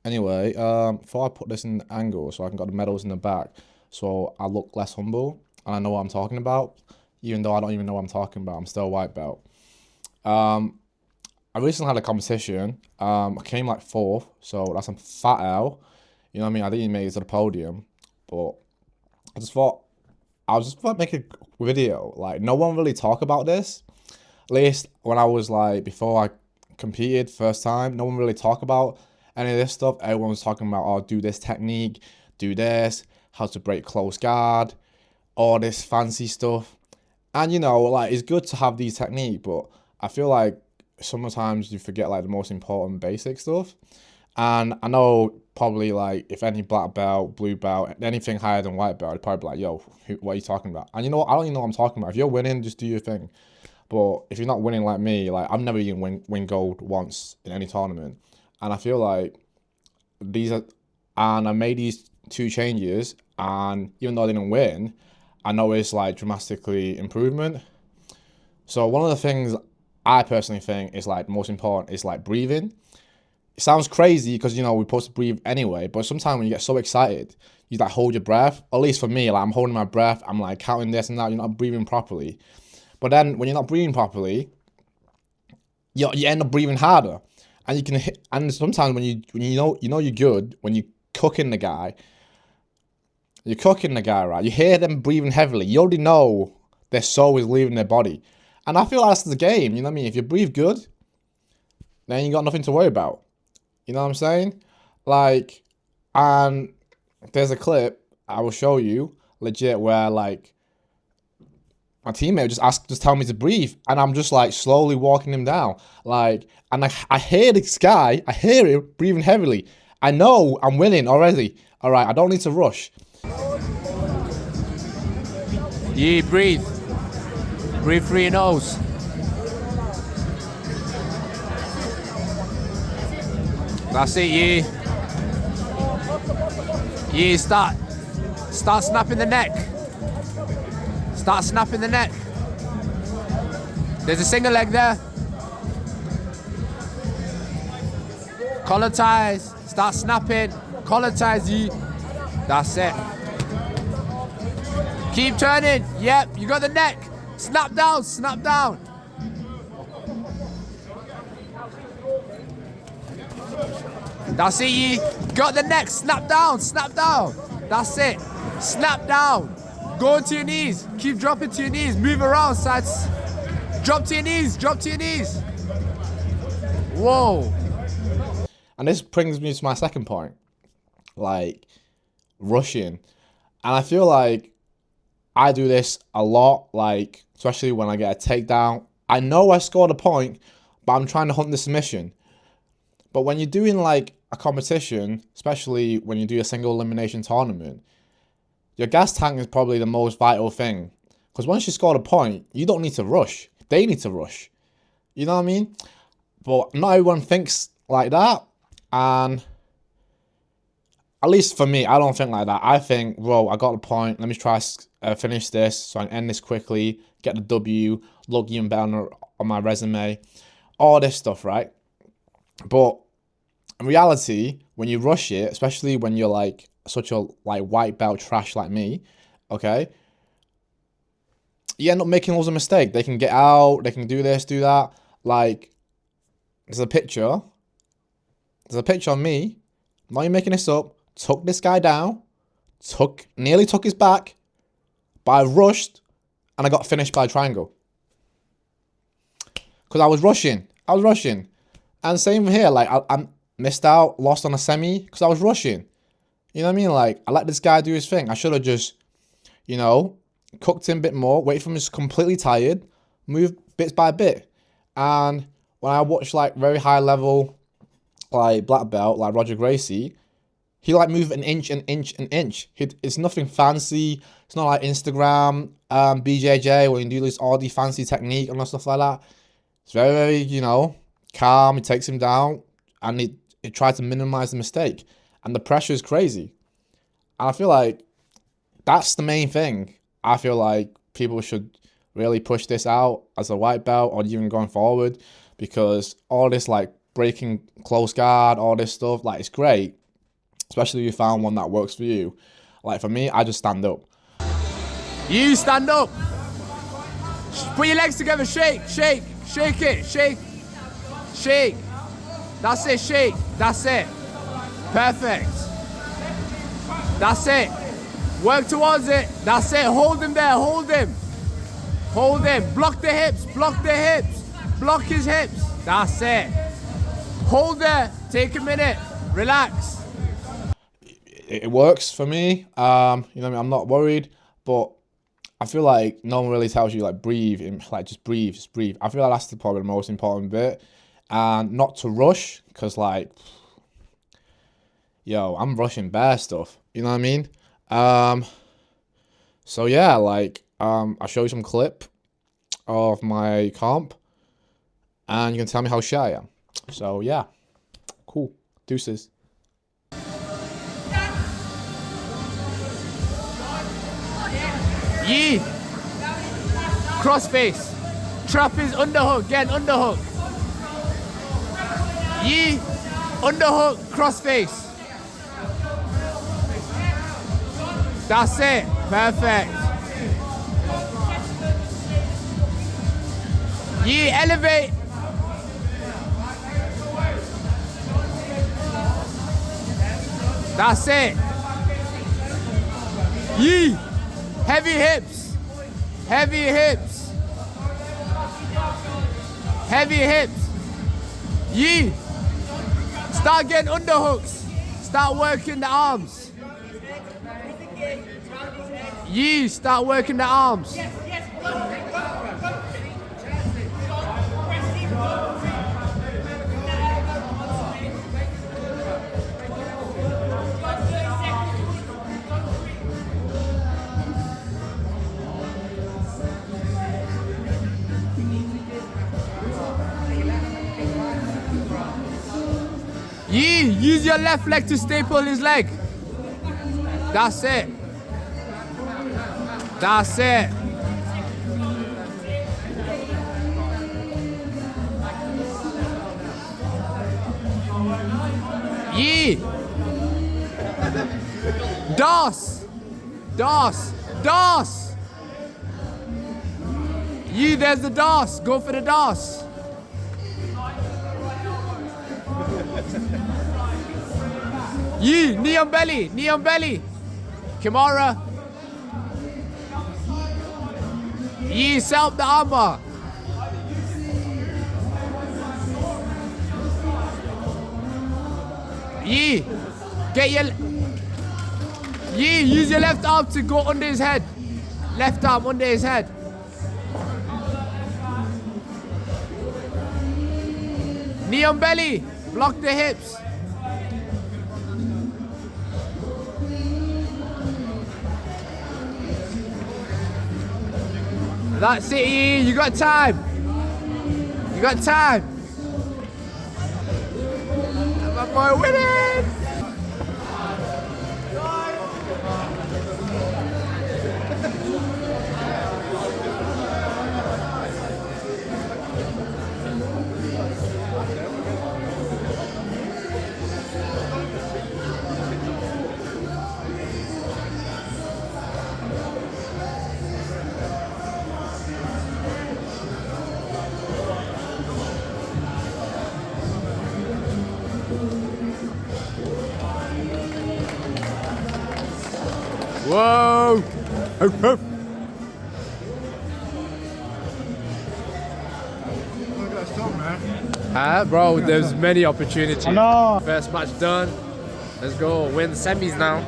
Anyway, before I put this in the angle, so I can got the medals in the back, so I look less humble and I know what I'm talking about, even though I don't even know what I'm talking about. I'm still a white belt. Um, I recently had a competition. I came like fourth, so that's a fat L. You know what I mean? I didn't even make it to the podium, but I just thought I was just about to make a video. Like, no one really talk about this. At least when I was like before I competed first time, no one really talk about any of this stuff. Everyone was talking about, oh, do this technique, do this, how to break close guard, all this fancy stuff. And like it's good to have these techniques, but I feel like sometimes you forget like the most important basic stuff. And I know probably like if any black belt, blue belt, anything higher than white belt, I'd probably be like, yo, what are you talking about? And you know what? I don't even know what I'm talking about. If you're winning, just do your thing. But if you're not winning like me, like I've never even win gold once in any tournament. And I feel like these are, and I made these two changes, and even though I didn't win, I know it's like dramatically improvement. So one of the things I personally think is like most important is like breathing. It sounds crazy because we're supposed to breathe anyway, but sometimes when you get so excited, you like hold your breath. At least for me, like I'm holding my breath, I'm like counting this and that, you're not breathing properly. But then when you're not breathing properly, you end up breathing harder. And you can hit, and sometimes when you know you're good, when you're cooking the guy, right? You hear them breathing heavily. You already know their soul is leaving their body. And I feel like that's the game, you know what I mean? If you breathe good, then you got nothing to worry about. You know what I'm saying? Like, and there's a clip I will show you, legit, where like my teammate just tell me to breathe, and I'm just like slowly walking him down, like, and I hear this guy, I hear him breathing heavily. I know I'm winning already. All right, I don't need to rush. Yeah, breathe. Breathe through your nose. That's it, yeah. Yeah, start snapping the neck. Start snapping the neck. There's a single leg there. Collar ties. Start snapping. Collar ties, yeah. That's it. Keep turning. Yep, you got the neck. Snap down, snap down. That's it, you got the neck. Snap down, snap down. That's it. Snap down. Go to your knees. Keep dropping to your knees. Move around, sides. Drop to your knees. Drop to your knees. Whoa. And this brings me to my second point, like rushing. And I feel like I do this a lot, like especially when I get a takedown. I know I scored a point, but I'm trying to hunt the submission. But when you're doing like a competition, especially when you do a single elimination tournament, your gas tank is probably the most vital thing. Because once you score a point, you don't need to rush. They need to rush. You know what I mean? But not everyone thinks like that. And at least for me, I don't think like that. I think, well, I got the point. Let me try finish this so I can end this quickly, get the W, look even better on my resume, all this stuff, right? But in reality, when you rush it, especially when you're like such a like white belt trash like me, okay, you end up making loads of mistakes. They can get out, they can do this, do that. Like, there's a picture of me, not even making this up, took this guy down, nearly took his back, but I rushed and I got finished by a triangle. Because I was rushing. And same here, like I missed out, lost on a semi because I was rushing. You know what I mean? Like, I let this guy do his thing. I should have just, cooked him a bit more, wait for him to just completely tired, move bits by bit. And when I watch like very high level, like black belt, like Roger Gracie, he like moved an inch. It's nothing fancy. It's not like Instagram, BJJ, where you can do this all the fancy technique and stuff like that. It's very, very, calm. It takes him down, and it tries to minimize the mistake. And the pressure is crazy. And I feel like that's the main thing. I feel like people should really push this out as a white belt or even going forward, because all this like breaking close guard, all this stuff. Like, it's great, especially if you found one that works for you. Like, for me, I just stand up. You stand up. Put your legs together, shake, shake, shake it, shake, shake. That's it, shake, that's it. Perfect. That's it. Work towards it. That's it. Hold him there, hold him. Hold him. Block the hips, block the hips. Block his hips. That's it. Hold there. Take a minute. Relax. It works for me. You know what I mean? I'm not worried, but I feel like no one really tells you, like, breathe, like, just breathe, just breathe. I feel like that's probably the most important bit. And not to rush, because, like, yo, I'm rushing bare stuff. You know what I mean? So yeah, like, I'll show you some clip of my comp, and you can tell me how shy I am. So yeah, cool. Deuces. Yee. Cross face. Trap is underhook. Get underhook. Yee. Underhook. Cross face. That's it. Perfect. Yee. Elevate. That's it. Yee. Heavy hips. Heavy hips. Heavy hips. Yee. Start getting underhooks. Start working the arms. Yee. Start working the arms. Yee, use your left leg to staple his leg. That's it. That's it. Yee. Das. Das. Das. Yee, there's the das. Go for the das. Yee, knee on belly, knee on belly. Kimura. Yee, set up the armbar. Yee, get your... Yee, use your left arm to go under his head. Left arm under his head. Knee on belly, block the hips. That's it, Yee. You got time. You got time. My boy winning. Whoa! Bro, there's many opportunities. No. First match done. Let's go win the semis now.